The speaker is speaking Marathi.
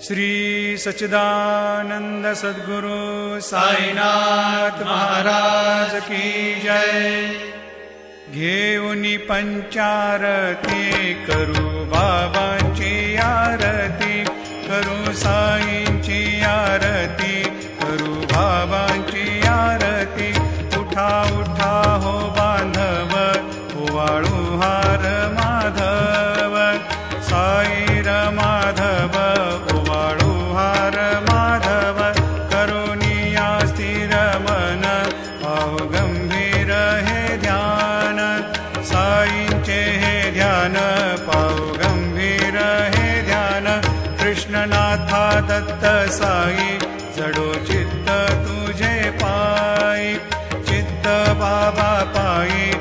श्री सच्चिदानंद सद्गुरु साईनाथ महाराज की जय। घेऊनी पंचारती करू बाबांची आरती, करू साईंची आरती, करू बाबांची आरती। उठा उठा हो बांधव, ओवाळू हार माधव, साईर माधव ओवाळू हार माधव। करुणिया स्थिर मन, पाहु गंभीर हे ध्यान, साईंचे हे ध्यान, पाहु गंभीर हे ध्यान। कृष्णनाथा दत्त साई, जडो चित्त तुझे पायी, चित्त बाबा पायी,